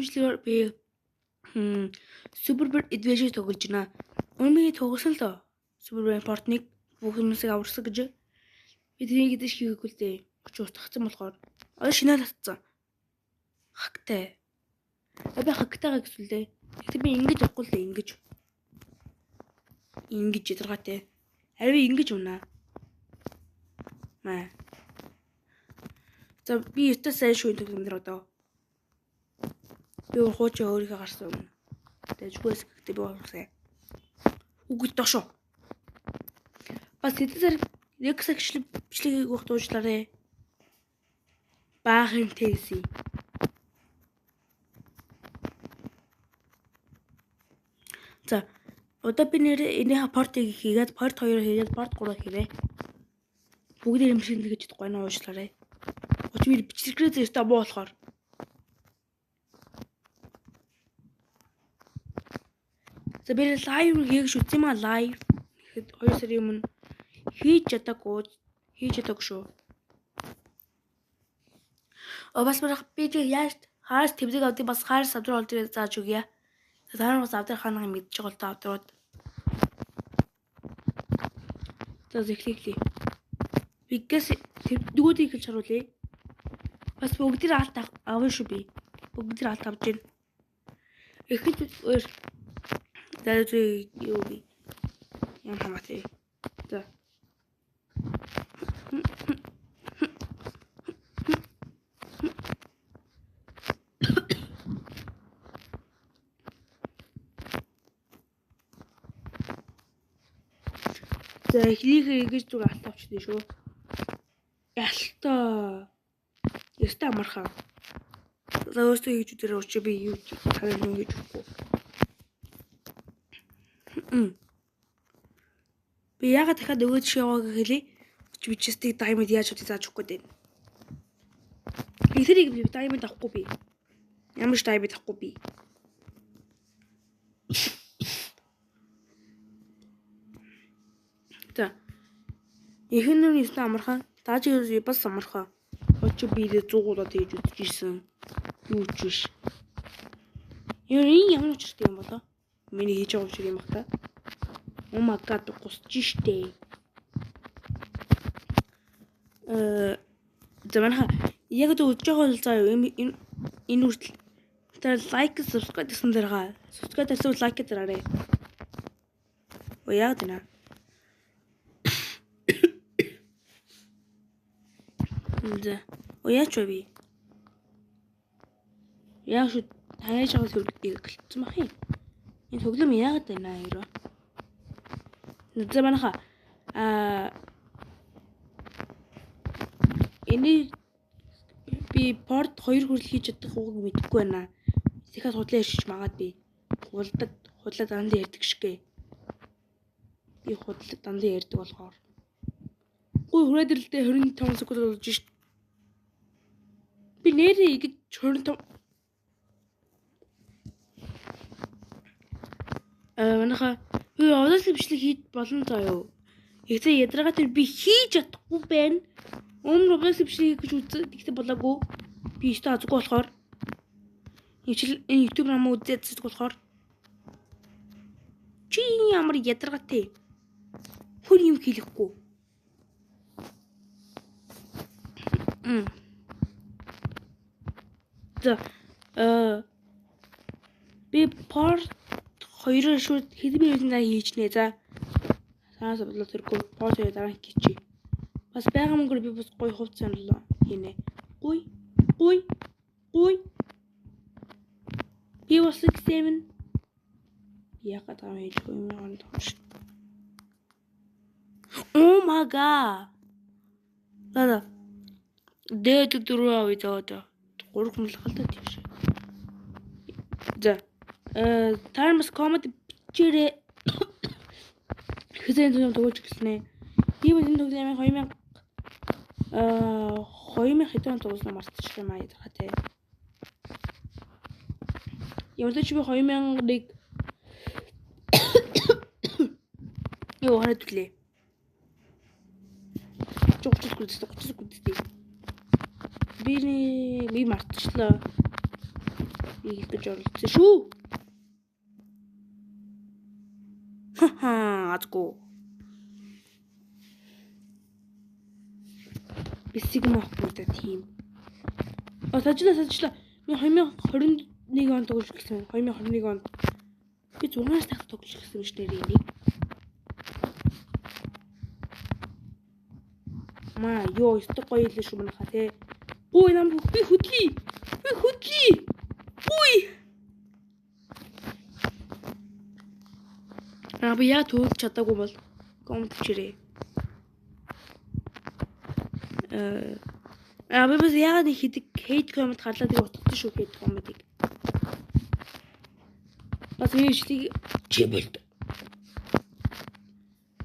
хэмжлэгээр би Superbird Adventure тоглож байна. Өмнө нь тоглосон л доо. Superbird Fortnite бүх хүмүүсийг аварсан гэж. Би тэрийг идэж хийгээгүй л дээ. Өч устгацсан болохоор. Одоо шинээр татсан. Хагтай. Би хагтайгаа гэсүлээ. Тэгтээ би ингэж авахгүй л дээ, ингэж. Ингэж ядаргаатай. Харин би ингэж унаа. Маа. За би ятаа сайн шүү гэдэг одоо. Би хуучаа өөрийгөө гарсан юм. Тэжгүйс гэхдээ би боловсаа. Үгүй дошоо. Бас хэдээр рексагчлэг бичлэгийг өгөх дуучлаарэ. Баахан тэси. За одоо би энэ портыг хийгээд порт 2 хийгээд порт 3 хийрээ. Бүгд юмшин гэж чадахгүй наа уучлаарай. Өчигдөр бичлэгээр зэрэгтэй боо болохоор. За би лайв хийж үзье маа лайв. Тэгэхэд 2 сарын өмнө хийж чадаагүй шүү. Бас би яаж хаас тэмдэг авдгийг бас хаас авдрал олдгийг зааж өгье. Дараа нь бас авдрал ханаа мэдж байгаа л та авдрууд. За зэхлээ. Бигээс дүүдийг хэлж харуулъя. Бас бүгдээр алт авна шүү би. Бүгдээр алт авч байна. Ихэд дээд юу би. Яам хамаатай. За. За ихнийхээ ингэж зүг алт авчихсан шүү. Ялтаа. Яста амархан. За өөртөө хийж үдэрээ очив би юу харин ингэж өгөхгүй. Би ягаад дахиад өгөөд шивааг хэлээ. Чи бичсдэг даймонд яаж удаа зааж өгөхгүй дээ. Би тэрийг би даймонд авахгүй би. Ямар ч даймонд авахгүй би. За. Ихэнх нь яста амархан. Тааж бас амархан. Очи би 100-уудаа хийж үзчихсэн. Юу ч биш. Ямар учиртай юм болоо? Миний хийж байгаа шиг юм бата. Oh my god, гусч штэ. Заманха яг л үзэж байгаа бол заа энэ үртэл тэр лайк subscribe гэсэн дээрээ subscribe гэсэн лайк дараарай. Оо яа дэнэ. За. Оо яач вэ? Яа шүү хаяж байгаа хөлбөгийг гэлцсэн бах юм. Энэ хөглөм яагаад байна аа? Заманха энийг би порт 2 хүрэл хийж чадах уу мэдэхгүй байна. Дахиад худлаа ирчих магаад би. Худлаа дандаа ярьдаг шигэ. Би худлаа дандаа ярьдаг болохоор. Гуй хүрээдэлтэй 25 секунд болж шít. Би нэрээ ингэж 25 манайха би одоосын бичлэг хийж болно заа юу. Ихтэй ядаргаа тэр би хийж чадахгүй байна. Өмнө одоосын бичлэг хийж үзэх гэхдээ болоогүй. Би ихтэй азгүй болохоор энэ YouTube намаа үзээд зүг болохоор чи ямар ядаргаатай. Хүн юм хийхгүй. За би порт 2 шууд хэдэн минутаар хийж нэ за. Санаас бодлоо тэр порт дараа хийчихье. Бас байгаа мөнгөөр би бас гоё хувц саналаа хийнэ. Гуй. Би бас 7 яагаад гам хийхгүй юм аа тоош. Oh my god. Лада. Дээд дөрөв авъя заа. 3 хүн л халтаа тийш. За. Тармас комент бичээрэй. Хэзээ энэ тоглож гиснэ. Би энэ тоглоомын 2000 хэдэн тоглосноо мартчихсан маа ядаргаа те. Ямар ч би 2000-ыг юу хараад үлээ. 30 секунд. Би мартчихлаа. Игэж оролцсон шүү. Ха азгүй. Бисиг мохтой тийм. Сажлаа. Би 2021 онд тоглож гисэн. 2021 онд би 6-аас тагт тоглож гисэн шүү дээ энийг. Маа ёо өстө гоё л шүү манайха те. Ой нам би хөдлий. Ой. Би яа төвд чадаагүй бол комент чирээ. Би бас яагаад хийдэг хейт комент гарлаа тэр утгатай шүү хейт комментиг. Бас вижлийг чибэлд.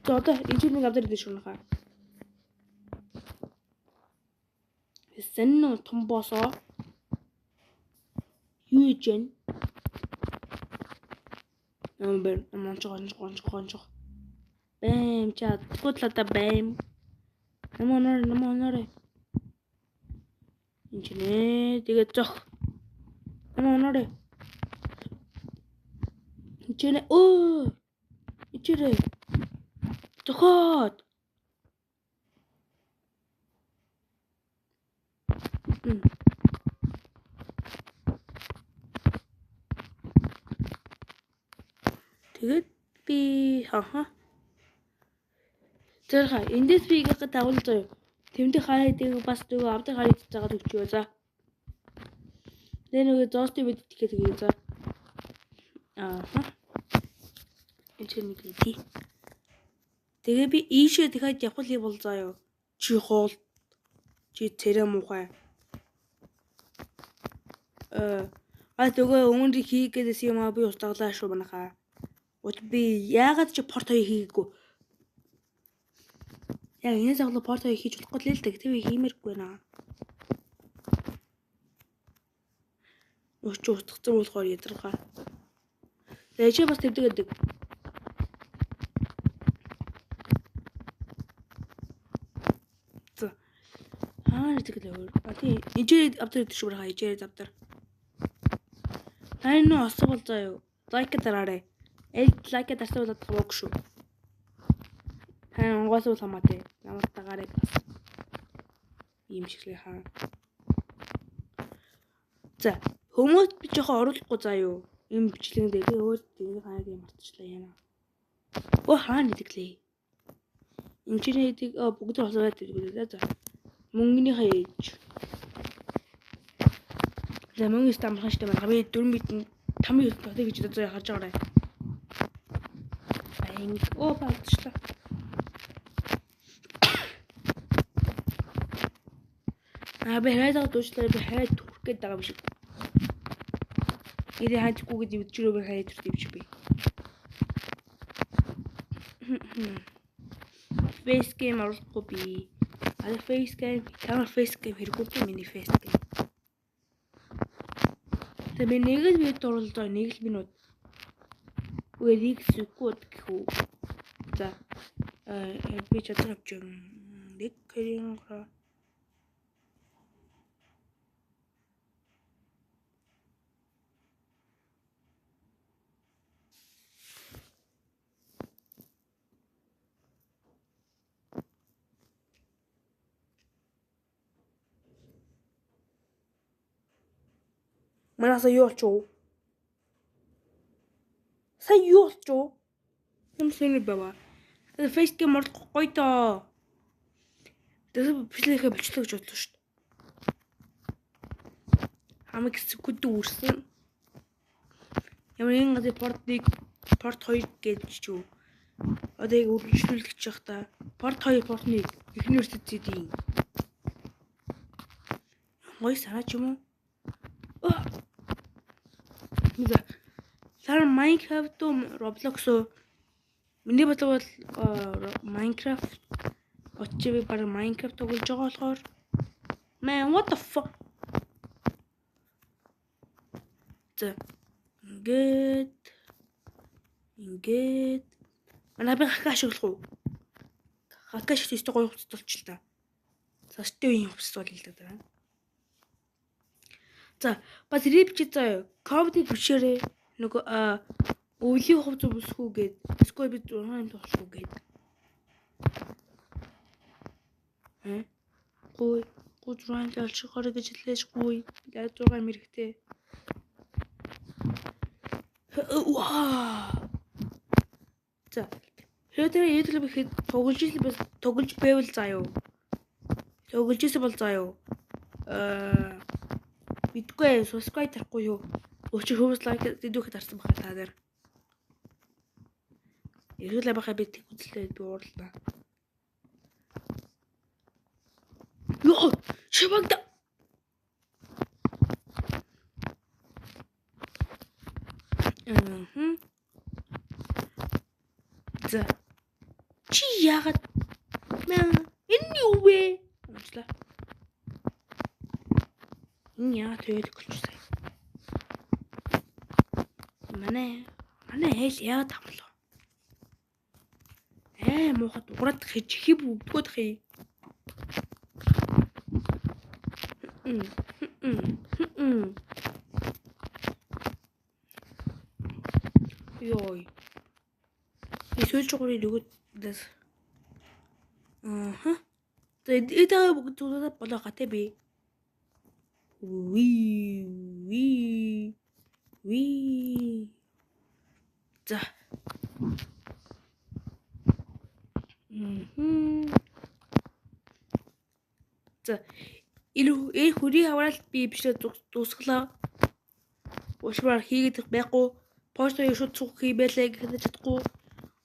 Одоо энэ нэг авдар дээр шүү нахаа. Сэн том босоо. Юу ичэн? Номер гонж. Бэм чад гутлата бэм. Намоноор. Инчнэ тэгээ зох. Намоноор. Инчнэ оо. Ичэрэ. Зохот. Тэгээд би тэрхэ эндээс би их тавал зөө. Тэмдэг хараадаг бас нөгөө авдаг хараад цаагаад өгчөө за. Тэгээ нөгөө зоостой бид тэгээд за. Энд нэг тий. Тэгээ би ийшээ дахиад явах ли бол заа юу. Чи хоол. Чи царай муухай. Тэгээ өмнө хийгээдээс юм аа би устгалаа шүү манайхаа. Би яагаад чи порт 2 хийгээгүй? Яа энэ заглаа порт 2 хийж болохгүй л дээ. TV хиймэргүй наа. Өч устгацсан болохоор ядаргаа. Тэгээ чи бас төвдөг. За. Тэгэл. Тийм ижээ авдар шүү байгаа ижээ авдар. Тань нөө освол заа юу. Лайк дараарай. Лайк дарсавал таваг шүү. Тань онгоосвол хамаатай. Намайг дагаарай бас. Ийм шиглээ хаа. За, хүмүүс би жоохон оруулахгүй заа юу. Ийм бичлэг дээр өөр тийм хаяг юм мартчихлаа яана. Хаана идэглээ. Инженерийг бүгд олоод идэглээ за. Мөнгөний хаяж. За мөнгө стамхан штэ маань би 4 мэдэн 5 минут татыг гэж одоо харж байгаа. Баалчлаа. Би хайдаг дуучлаа би хайд түрх гээд байгаа юм шиг. Ирээ хайдаггүй гэж өчрөө хайд түрх юм шиг би. Facecam оруулахгүй би. Facecam хэрэггүй миний facecam. Тэгээ нэг л вид оруулдаа нэг л минут. Үрийг сүггүй гэхүү. За би чадсан авч нэг хэрэг Манайсаа юу болчихов? Сая юу болчихов? Юм сэний бава. Facecam оруулах гоё доо. Тэгээ бичлэгээ болчихлоо гэж бодлоо шүү дээ. Хамаг секунд үрсэн. Ямар нэг порт 2 гэж чив. Одоо яг үргэлжлүүлэх гэж та. Порт 2 порт 1 эхнэр сэдийн. Гоё санаач юм уу? За. Сар Minecraft Roblox миний бодлого бол Minecraft очив баг Minecraft тоглож байгаа болохоор Man what the fuck. За. Ингээд манай би хакаш оглох уу? Хакаш тест гоё хувцас болчих л та. Саштай үеийн хувцас бол л да. За бас рэп чи заяа. Комеди бичээрээ нөгөө өвлийн хувц өмсөхүү гээд эсвэл би 6 тоглохгүй гээд. Гуй 6 ялчгаар гэж хэлээж гуй. Яг 6 мэрэгтэй. За. Хэвээр ядал бихэд тоглож байвал заяа. Тоглож исэн бол заяа. Бидгүй subscribe тарахгүй юу? Өчиг хөөс лайк дидүүхэд харсан баха та дээр. Ирүүлээ баха би тэг үзлээ би уурлаа. Йоо, шивагда. За. Чи яагаад энэ юу вэ? Уучлаа. Энэ яа тэгээд гэлчихсэн. Манай хэл яагаад хамлаа? Мохот ураад хийж хиб өгдгөөд хий. Йой. Эсвэл чугуурыг нөгөөдөөс. Тэгээд бүгд зүйлээ болоо гатэ би. Ви. За. За. Илүү хүрээ аваад би бичлээ дуусглаа. Уушмаар хийгээд байхгүй. Постоо шууд цуг хийбэлээ гэхэд чадахгүй.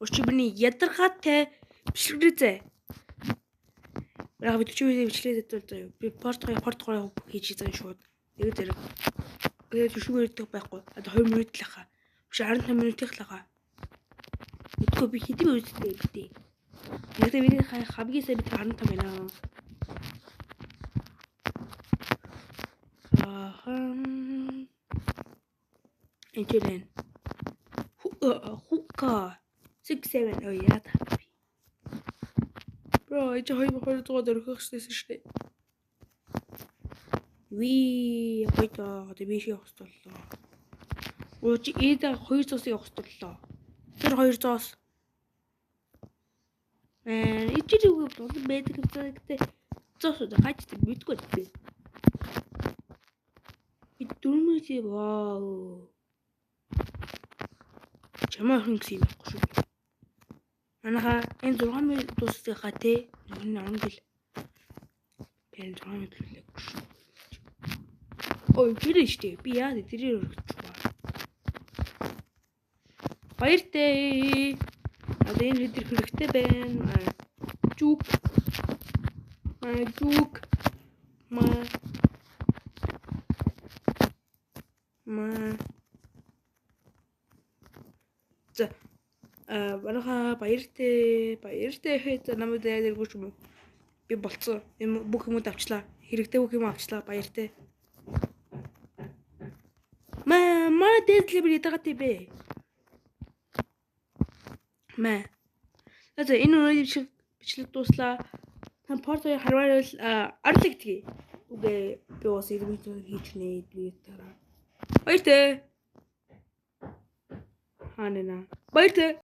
Учир миний ядаргаатай бичлэгрээ. Яг бичлээ зэтүүл би портгоо хийж заа шууд. Яг зэрэг. Тэгээд шүүгээр идэх байхгүй. Одоо 2 минут л хаа. Биш 15 минутын л хаа. Идэх би хэдий үстэй битээ. Яг тэ миний хамгийн сайн бит 15 байна. Энтэрэн. Хука. 6-7 яа та. Бро, энэ хоёр дөрөх гэсэн шүү дээ. Ви хоёроо дэвиш явах боллоо. Ууч эд 200-ыг явах боллоо. Тэр 200-аас ичиг үг бол байдаг гэдэг зоосоо хаач мэдгүй дээ. Би дөрмөж вау. Чамаа хөнгөс юм байхгүй шүү. Манайха энэ 6 минут дуусчихаа те. Энэ 10 гэл. Энэ 6 минут л шүү. Ой, гэрээштэй. Би яа тэрээр өргөчихваа. Баяртай. Одоо энэ видео хэрэгтэй байна. Жук. За. Бараха баяртай хэд намайг дээргүй юм. Би болцсон. Энэ бүх юмуд авчлаа. Хэрэгтэй бүх юм авчлаа. Баяртай. Маа дэслэ би дагатай бэ. За энэ үнэ бичлэг дууслаа. Та портыг харвал арлаг тгий. Үгүй би бас ирмэд хийж нэ би дараа. Баяртай. Ханана. Баяртай.